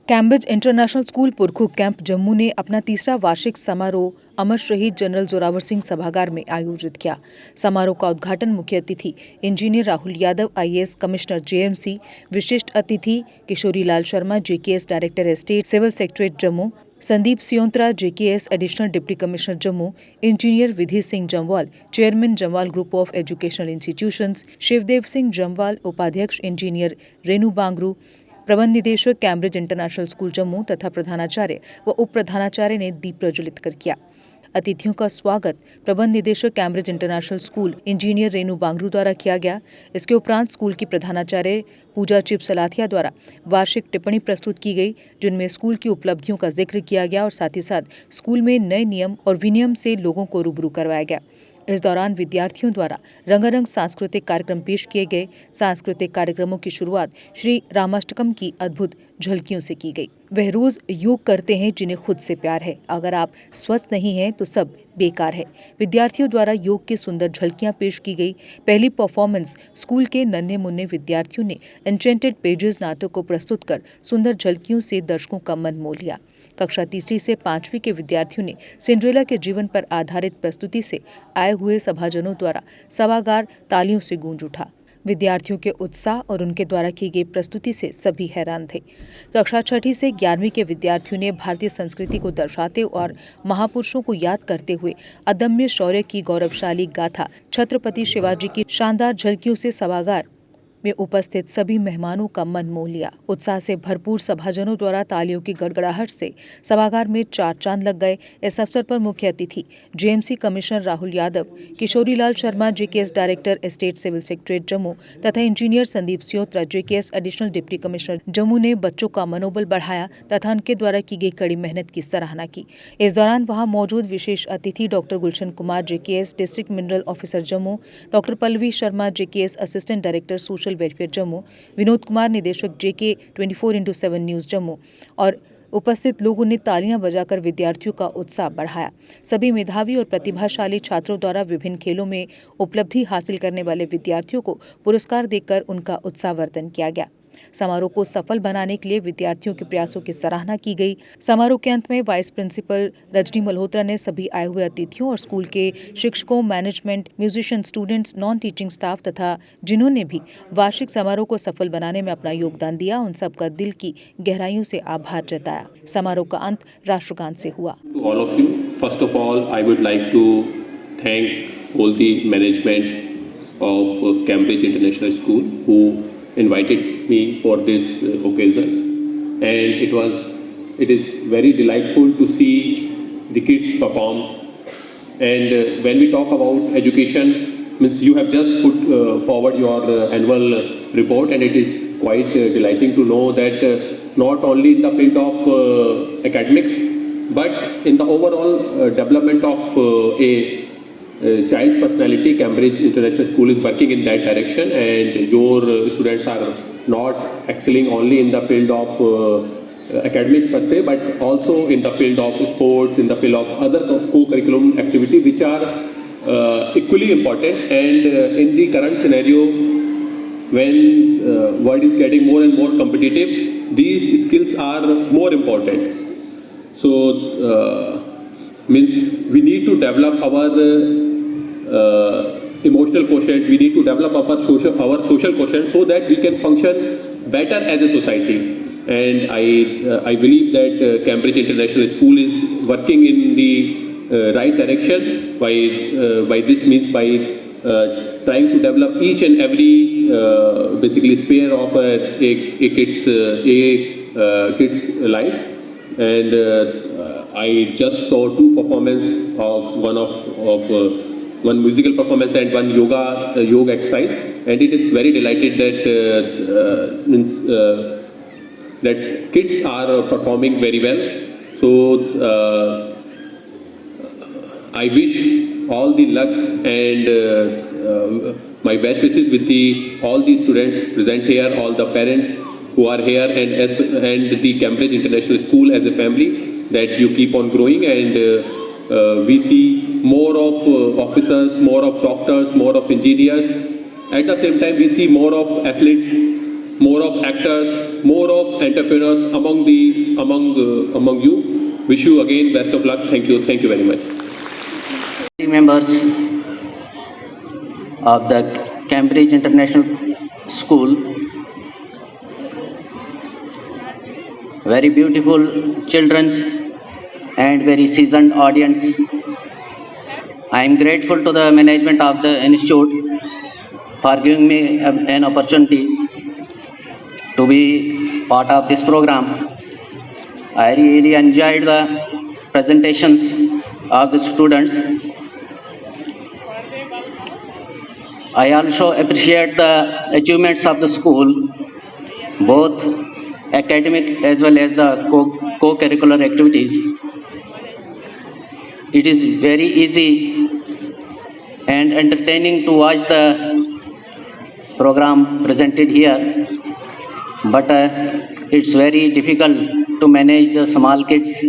Cambridge International School Purkhu camp Jammu ने अपना तीसरा वार्षिक समारोह अमर शहीद जनरल जोरावर सिंह सभागार में आयोजित किया। समारोह का उद्घाटन मुख्य अतिथि engineer Rahul Yadav IAS commissioner JMC, विशिष्ट अतिथि Kishori Lal Sharma JKS director estate civil secretariat Jammu, Sandeep Siontra JKS additional deputy commissioner Jammu, engineer Vidhi Singh Jamwal chairman Jamwal group of educational institutions, Shivdev Singh Jamwal उपाध्यक्ष इंजीनियर रेनू बांगरू, प्रबंध निदेशक कैम्ब्रिज इंटरनेशनल स्कूल जम्मू तथा प्रधानाचार्य व उप प्रधानाचार्य ने दीप प्रज्वलित कर किया। अतिथियों का स्वागत प्रबंध निदेशक Cambridge International School engineer Renu Bangaru द्वारा किया गया। इसके उपरांत स्कूल की प्रधानाचार्य पूजा चिप सलाथिया द्वारा वार्षिक टिप्पणी प्रस्तुत की गई, जिनमें स्कूल की उपलब्धियों का जिक्र किया गया और साथ ही साथ स्कूल में नए नियम और विनियम से लोगों को रूबरू करवाया गया। इस दौरान विद्यार्थियों द्वारा रंगारंग सांस्कृतिक कार्यक्रम पेश किए गए। सांस्कृतिक कार्यक्रमों की शुरुआत श्री रामाष्टकम की अद्भुत झलकियों से की गई। वह रोज योग करते हैं जिन्हें खुद से प्यार है, अगर आप स्वस्थ नहीं हैं तो सब बेकार है। विद्यार्थियों द्वारा योग की सुंदर झलकियां पेश की गई। पहली परफॉर्मेंस स्कूल के नन्हे मुन्ने विद्यार्थियों ने एन्चेंटेड पेजेस नाटक को प्रस्तुत कर सुंदर झलकियों से दर्शकों का मन मोह लिया। कक्षा तीसरी से पांचवी के विद्यार्थियों ने सिंड्रेला के जीवन पर आधारित प्रस्तुति से आए हुए सभाजनों द्वारा सभागार तालियों से गूंज उठा। विद्यार्थियों के उत्साह और उनके द्वारा की गई प्रस्तुति से सभी हैरान थे। कक्षा छठी से 11वीं के विद्यार्थियों ने भारतीय संस्कृति को दर्शाते और महापुरुषों को याद करते हुए अदम्य शौर्य की गौरवशाली गाथा छत्रपति शिवाजी की शानदार झलकियों से सभागार में उपस्थित सभी मेहमानों का मन मोह लिया। उत्साह से भरपूर सभाजनों द्वारा तालियों की गड़गड़ाहट से सभागार में चार चांद लग गए। इस अवसर पर मुख्य अतिथि JMC commissioner Rahul Yadav, Kishori Lal Sharma JKS director estate civil secretariat Jammu तथा engineer Sandeep Siotra JKS additional deputy commissioner Jammu ने बच्चों का मनोबल बढ़ाया तथा उनके द्वारा की गई कड़ी मेहनत की सराहना की। इस दौरान वहां मौजूद विशेष अतिथि doctor Gulshan Kumar JKS district mineral officer Jammu, doctor Pallavi Sharma JKS assistant director social welfare Jammu, Vinod Kumar निदेशक जेके 24/7 न्यूज जम्मू और उपस्थित लोगों ने तालियां बजाकर विद्यार्थियों का उत्साह बढ़ाया। सभी मेधावी और प्रतिभाशाली छात्रों द्वारा विभिन्न खेलों में उपलब्धि हासिल करने वाले विद्यार्थियों को पुरस्कार देकर उनका उत्साहवर्धन किया गया। समारोह को सफल बनाने के लिए विद्यार्थियों के प्रयासों की सराहना की गई। समारोह के अंत में वाइस प्रिंसिपल रजनी मल्होत्रा ने सभी आए हुए अतिथियों और स्कूल के शिक्षकों, management, musician, students, non teaching staff तथा जिन्होंने भी वार्षिक समारोह को सफल बनाने में अपना योगदान दिया, उन सबका दिल की गहराइयों से आभार जताया। समारोह का अंत राष्ट्रगान से हुआ। All of you, first of all, I would like to thank all the management of Cambridge International School who invited me for this occasion, and it is very delightful to see the kids perform. And when we talk about education, means you have just put forward your annual report, and it is quite delighting to know that not only in the field of academics, but in the overall development of a child's personality, Cambridge International School is working in that direction, and your students are not excelling only in the field of academics per se, but also in the field of sports, in the field of other co-curriculum activity, which are equally important. And in the current scenario, when world is getting more and more competitive, these skills are more important. So means we need to develop our emotional quotient, we need to develop our social quotient so that we can function better as a society. And I believe that Cambridge International School is working in the right direction by this means, by trying to develop each and every basically sphere of a kid's life. And I just saw two performances of one musical performance and one yoga exercise, and it is very delighted that kids are performing very well. So I wish all the luck and my best wishes with all the students present here, all the parents who are here, and the Cambridge International School as a family, that you keep on growing, and we see more of officers, more of doctors, more of engineers. At the same time, we see more of athletes more of actors, more of entrepreneurs among you. Wish you again best of luck. Thank you very much. Members of the Cambridge International School, very beautiful children's and very seasoned audience. I am grateful to the management of the institute for giving me an opportunity to be part of this program. I really enjoyed the presentations of the students. I also appreciate the achievements of the school, both academic as well as the co-curricular activities. It is very easy and entertaining to watch the program presented here, but it's very difficult to manage the small kids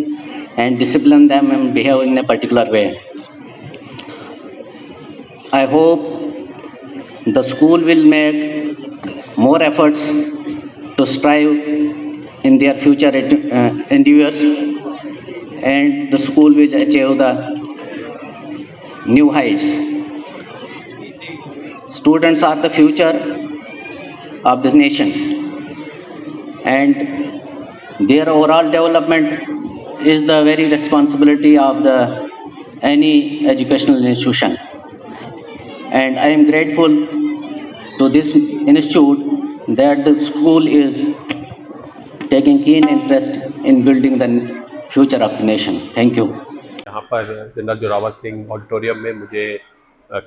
and discipline them and behave in a particular way. I hope the school will make more efforts to strive in their future endeavors, and the school will achieve the new heights. Students are the future of this nation, and their overall development is the very responsibility of the any educational institution. And I am grateful to this institute that the school is taking keen interest in building the future of the nation. Thank you. यहाँ पर general Zorawar Singh auditorium में मुझे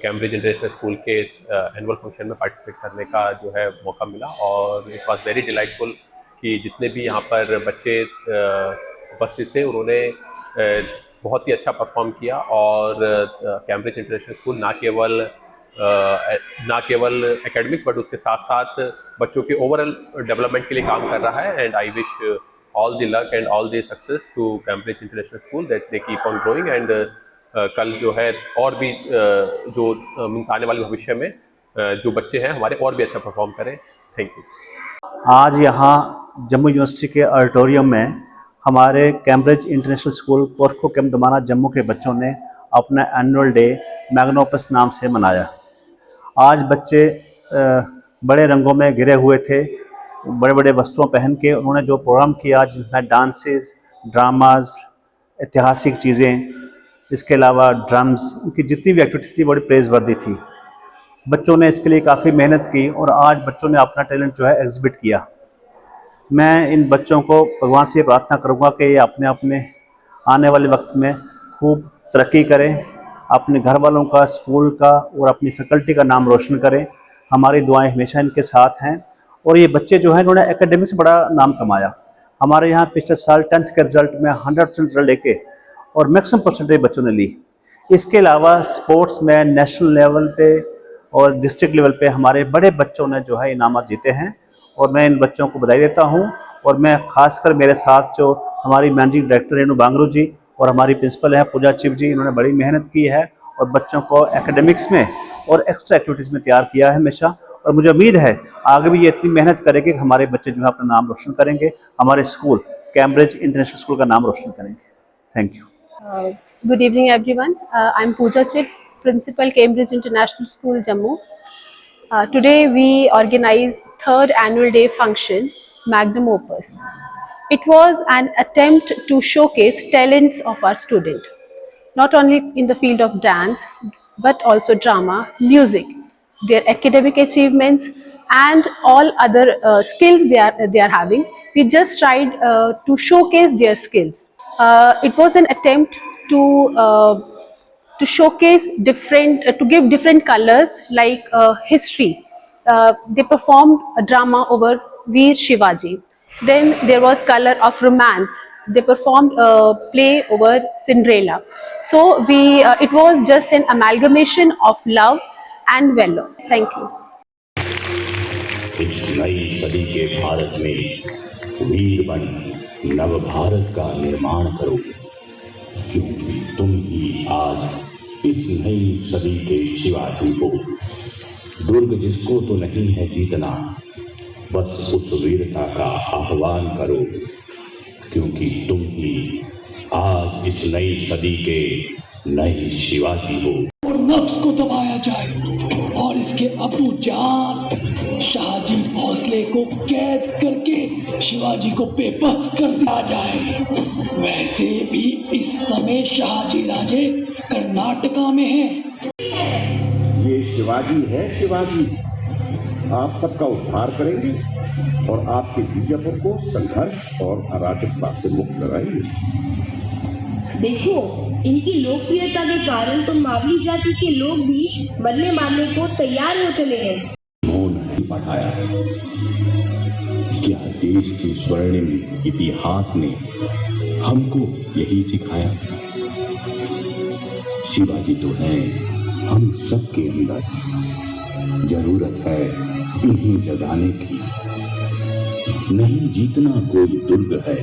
Cambridge International school के annual function में participate करने का जो है मौका मिला, और इट वाज वेरी डिलाइटफुल कि जितने भी यहाँ पर बच्चे उपस्थित थे उन्होंने बहुत ही अच्छा परफॉर्म किया। और कैम्ब्रिज इंटरनेशनल स्कूल ना केवल एकेडमिक्स बट उसके साथ साथ बच्चों के ओवरऑल डेवलपमेंट के लिए काम कर रहा है। And I wish all the luck and all the success to Cambridge International School, that they keep on growing, and कल जो है और भी जो मीन्स आने वाले भविष्य में जो बच्चे हैं हमारे और भी अच्छा परफॉर्म करें। Thank you. आज यहाँ जम्मू यूनिवर्सिटी के ऑडिटोरियम में हमारे Cambridge International School Purkhu camp Damana Jammu के बच्चों ने अपना एनुअल डे मैग्नोपस नाम से मनाया। आज बच्चे बड़े रंगों में घिरे हुए थे, बड़े बड़े वस्त्रों पहन के उन्होंने जो प्रोग्राम किया जिसमें डांसेस, ड्रामाज, ऐतिहासिक चीज़ें, इसके अलावा ड्रम्स, उनकी जितनी भी एक्टिविटीज़ थी बड़ी प्रेज़वर्दी थी। बच्चों ने इसके लिए काफ़ी मेहनत की और आज बच्चों ने अपना टैलेंट जो है एग्जिबिट किया। मैं इन बच्चों को भगवान से प्रार्थना करूँगा कि ये अपने अपने आने वाले वक्त में खूब तरक्की करें, अपने घर वालों का, स्कूल का और अपनी फैकल्टी का नाम रोशन करें। हमारी दुआएं हमेशा इनके साथ हैं। और ये बच्चे जो हैं इन्होंने एकेडमिक्स बड़ा नाम कमाया। हमारे यहाँ पिछले साल 10th के रिज़ल्ट में 100% रिजल्ट लेके और मैक्सिमम परसेंटेज बच्चों ने ली। इसके अलावा स्पोर्ट्स में नेशनल लेवल पे और डिस्ट्रिक्ट लेवल पे हमारे बड़े बच्चों ने जो है इनाम जीते हैं, और मैं इन बच्चों को बधाई देता हूँ। और मैं खासकर मेरे साथ जो हमारी मैनेजिंग डायरेक्टर रेणु बांगरू जी और हमारी प्रिंसिपल हैं पूजा चिव जी, इन्होंने बड़ी मेहनत की है और बच्चों को एकेडमिक्स में और एक्स्ट्रा एक्टिविटीज़ में तैयार किया है हमेशा। और मुझे उम्मीद है आगे भी ये इतनी मेहनत करेंगे कि हमारे बच्चे जो है अपना नाम रोशन करेंगे, हमारे स्कूल कैम्ब्रिज इंटरनेशनल स्कूल का नाम रोशन करेंगे। Thank you. Good evening, everyone. I'm Pooja Chip, Principal, Cambridge International School, Jammu. Today we organized third annual day function, Magnum Opus. It was an attempt to showcase talents of our student, not only in the field of dance, but also drama, music, their academic achievements, and all other skills they are having. We just tried to showcase their skills. It was an attempt to showcase different, to give different colors like history. They performed a drama over Veer Shivaji. Then there was color of romance. They performed a play over Cinderella. So it was just an amalgamation of love and valor. Thank you. इस नई सदी के भारत में वीर बन नव भारत का निर्माण करो, क्योंकि तुम ही आज इस नई सदी के शिवाजी हो। दुर्ग जिसको तो नहीं है जीतना, बस उस वीरता का आह्वान करो, क्योंकि तुम ही आज इस नई सदी के नए शिवाजी हो। और नफ्स को दबाया जाए और इसके अबू जान शाहजी भोसले को कैद करके शिवाजी को बेबस कर दिया जाए। वैसे भी इस समय शाहजी राजे कर्नाटका में हैं। ये शिवाजी है, शिवाजी आप सबका उद्धार करेंगे और आपके बीजापुर को संघर्ष और अराजकता से मुक्त कराएंगे। देखो, इनकी लोकप्रियता के कारण तो मावली जाति के लोग भी बदले मारने को तैयार हो चले हैं। उन्होंने पढ़ाया, क्या देश के स्वर्णिम इतिहास ने हमको यही सिखाया? शिवाजी तो हैं हम सबके अंदर, जरूरत है इन्हें जगाने की। नहीं जीतना कोई दुर्ग है,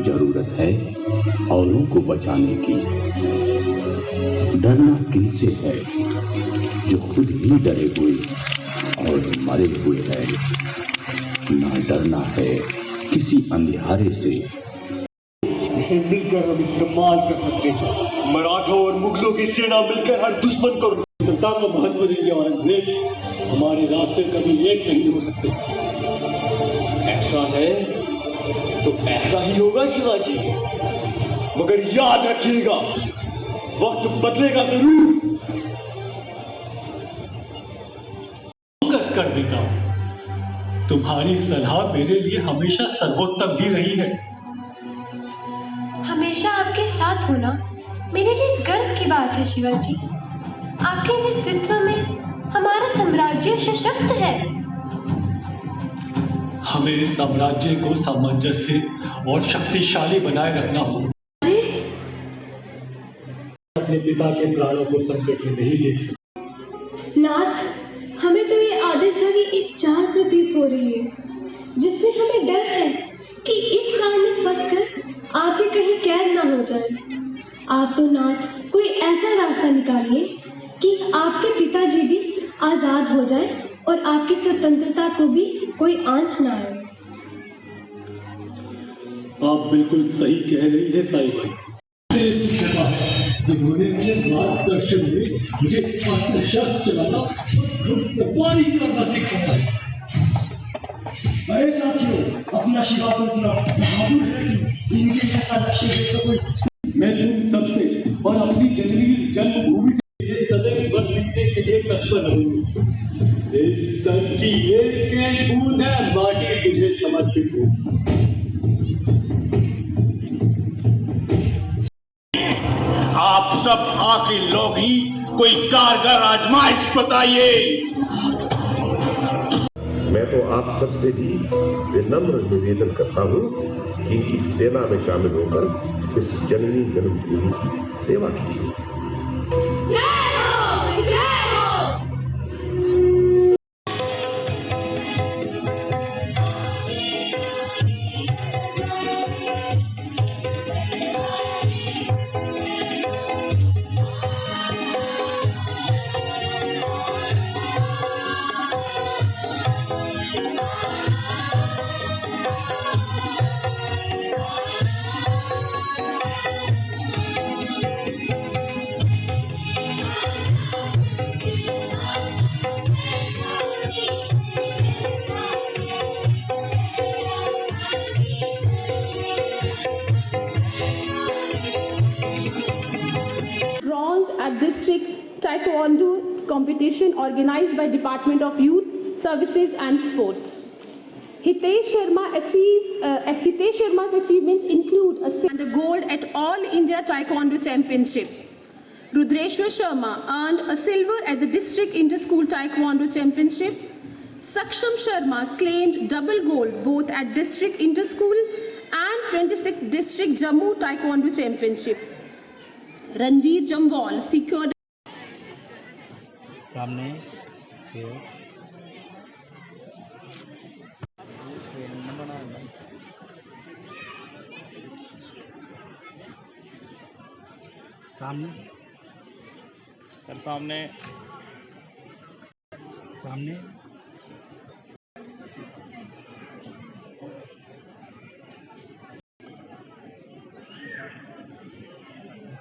जरूरत है औरों को बचाने की। डरना किनसे है जो खुद ही डरे हुए और मरे हुए हैं। ना डरना है किसी अंधियारे से। इसे मिलकर हम इस्तेमाल कर सकते हैं। मराठों और मुगलों की सेना मिलकर हर दुश्मन को स्वतंत्रता को महत्व देंगे। औरंगजेब हमारे रास्ते कभी एक नहीं हो सकते। ऐसा है तो ऐसा ही होगा शिवाजी, मगर याद रखिएगा वक्त बदलेगा जरूर। कर देता हूं, तुम्हारी सलाह मेरे लिए हमेशा सर्वोत्तम ही रही है। हमेशा आपके साथ होना मेरे लिए गर्व की बात है शिवाजी। आपके नेतृत्व में हमारा साम्राज्य सशक्त है। हमें साम्राज्य को सामंजस्य और शक्तिशाली बनाए रखना होगा। अपने पिता के प्राणों को संकट में नहीं देख सकते। नाथ, हमें तो ये आदिशा की एक चाल प्रतीत हो रही है, जिसमें हमें डर है कि इस चाल में फंसकर आप भी कहीं कैद ना हो जाए। आप तो नाथ कोई ऐसा रास्ता निकालिए कि आपके पिताजी भी आजाद हो जाए और आपकी स्वतंत्रता को भी कोई आंच ना आए। आप बिल्कुल सही कह रही है साई भाई। जिन्होंने अपने मार्गदर्शन में मुझे अस्त्र शस्त्र चलाना और खुद सवारी करना सिखाया है। अरे साथियों, अपना शिवा तो इतना बहादुर है कि इनके जैसा लक्ष्य है तो कोई। मैं तुम सबसे और अपनी जननी जन्मभूमि से ये सदैव बच लिखने के लिए तत्पर रहूंगा। इस तन की एक बूंद है माटी तुझे समर्पित हो। आप सब आखिर लोग ही कोई कारगर आजमाइश बताइए। मैं तो आप सबसे भी विनम्र निवेदन करता हूँ कि इनकी सेना में शामिल होकर इस जननी जन्मभूमि की सेवा कीजिए। At district taekwondo competition organized by Department of Youth Services and Sports. Hitesh Sharma's achievements include a gold at All India Taekwondo Championship. Rudreshwar Sharma earned a silver at the District Inter-School Taekwondo Championship. Saksham Sharma claimed double gold both at District Inter-School and 26th District Jammu Taekwondo Championship. Ranveer Jamwal secured सामने सामने sir सामने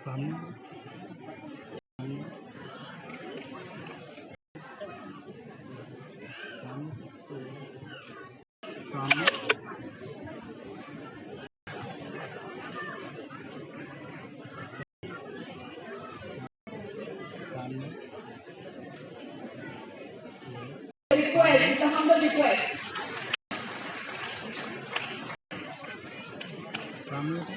सामने सामने सामने Request, it's a humble request. सामने